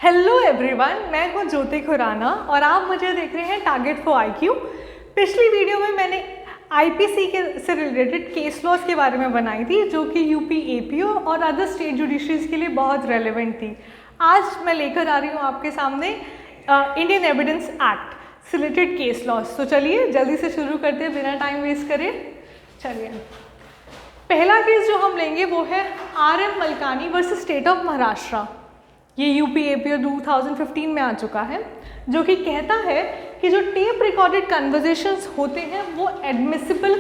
Hello everyone, मैं हूं ज्योति खुराना और आप मुझे देख रहे हैं टारगेट फॉर आईक्यू। पिछली वीडियो में मैंने आईपीसी से रिलेटेड केस लॉज के बारे में बनाई थी जो कि यूपी एपीओ और अदर स्टेट जुडिशरीज के लिए बहुत रेलेवेंट थी। आज मैं लेकर आ रही हूं आपके सामने इंडियन एविडेंस एक्ट से रिलेटेड केस लॉज। तो चलिए जल्दी से शुरू करते हैं बिना टाइम वेस्ट करे। चलिए, पहला केस जो हम लेंगे वो है RM Malkani versus state of Maharashtra. ये यूपी एपीओ 2015 में आ चुका है, जो कि कहता है कि जो टेप रिकॉर्डेड कन्वर्जेशंस होते हैं वो एडमिसिबल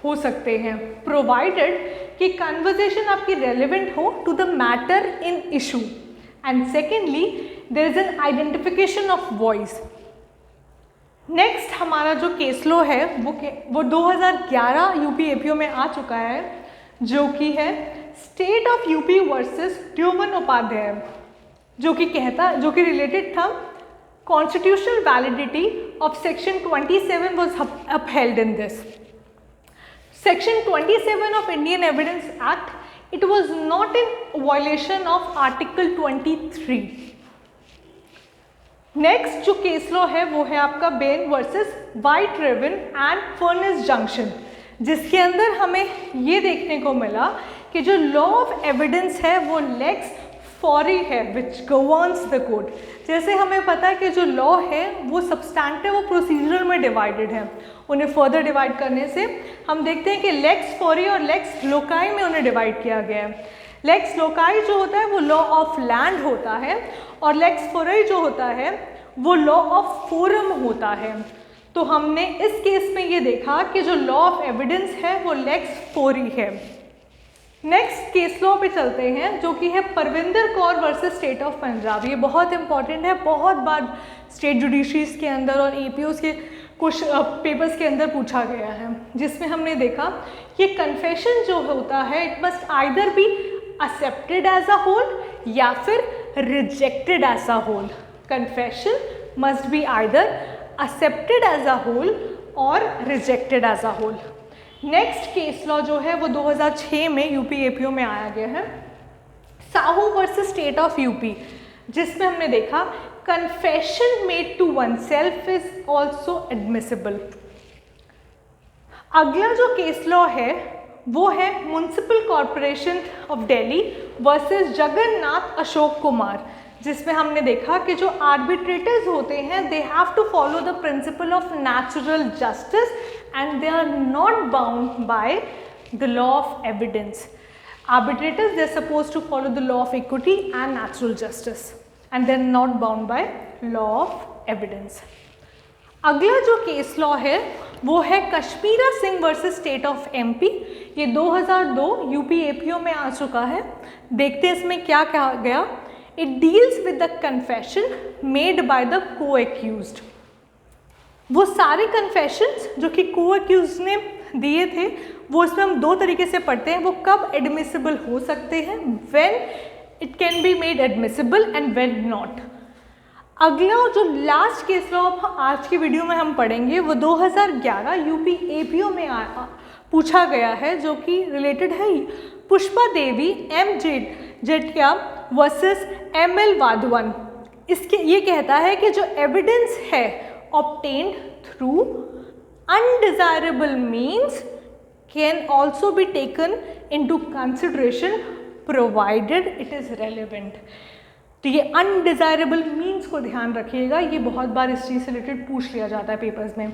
हो सकते हैं प्रोवाइडेड कि कन्वर्जेशन आपकी रेलेवेंट हो to the matter in issue and secondly there is an identification of voice. Next हमारा जो केस लॉ है वो 2011 यूपी एपीओ में आ चुका है, जो कि है state of UP versus Deoman Upadhyaya, जो कि रिलेटेड था constitutional validity of section 27 was upheld in this. Section 27 of Indian Evidence Act, it was not in violation of Article 23. Next जो केस लॉ है वो है आपका Ben versus white ribbon and furnace junction, जिसके अंदर हमें ये देखने को मिला कि जो लॉ ऑफ एविडेंस है वो लेक्स फॉरी है विच गवर्न्स द कोर्ट। जैसे हमें पता है कि जो लॉ है वो सब्सटैंटिव और प्रोसीजरल में डिवाइडेड है, उन्हें फर्दर डिवाइड करने से हम देखते हैं कि लेक्स फॉरी और लेक्स लोकाई में उन्हें डिवाइड किया गया है। लेक्स लोकाई जो होता है वो लॉ ऑफ लैंड होता है और लेक्स फॉरी जो होता है वो लॉ ऑफ फोरम होता है। तो हमने इस केस में ये देखा कि जो लॉ ऑफ एविडेंस है वो लेक्स फॉरी है। नेक्स्ट केस लॉ पे चलते हैं, जो कि है Parvinder Kaur versus state of Punjab. ये बहुत इंपॉर्टेंट है, बहुत बार स्टेट जुडिशरीज के अंदर और एपीओज के कुछ पेपर्स के अंदर पूछा गया है, जिसमें हमने देखा कि कन्फेशन जो होता है it must either be accepted as a whole या फिर rejected as a whole. Confession must be either accepted as a whole और rejected as a whole. Next case law जो है वो 2006 में यूपी एपीओ में आया गया है, Sahu versus state of UP, जिसमें हमने देखा confession made to oneself is also admissible. अगला जो केस लॉ है वो है municipal corporation of Delhi versus Jagannath Ashok Kumar, जिसमें हमने देखा कि जो आर्बिट्रेटर्स होते हैं they have to follow the principle of natural justice and they are not bound by the law of evidence. Arbitrators they are suppose to follow the law of equity and natural justice and they are not bound by law of evidence. अगला जो case law है वो है Kashmira Singh versus state of MP. ये 2002 UP APO में आ चुका है। देखते हैं इसमें क्या कहा गया। It deals with the confession made by the co-accused. वो सारे confessions जो कि co-accused ने दिए थे वो इसमें हम दो तरीके से पढ़ते हैं। वो कब admissible हो सकते हैं, when it can be made admissible and when not. अगला जो लास्ट केस लॉ आज की वीडियो में हम पढ़ेंगे वो 2011 यूपी एपीओ में पूछा गया है, जो कि रिलेटेड है Pushpa Devi M जेटिया versus ML Vadhavan. इसके ये कहता है कि जो एविडेंस है obtained through undesirable means can also be taken into consideration provided it is relevant. तो ये अनडिजायरेबल मीन्स को ध्यान रखिएगा, ये बहुत बार इस चीज़ से रिलेटेड पूछ लिया जाता है पेपर्स में।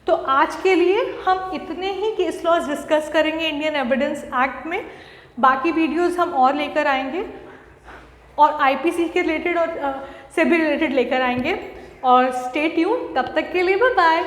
तो आज के लिए हम इतने ही केस लॉज डिस्कस करेंगे इंडियन एविडेंस एक्ट में। बाकी वीडियोस हम और लेकर आएंगे और आईपीसी के रिलेटेड और से भी रिलेटेड लेकर आएंगे। और स्टे ट्यून, तब तक के लिए बाय बाय।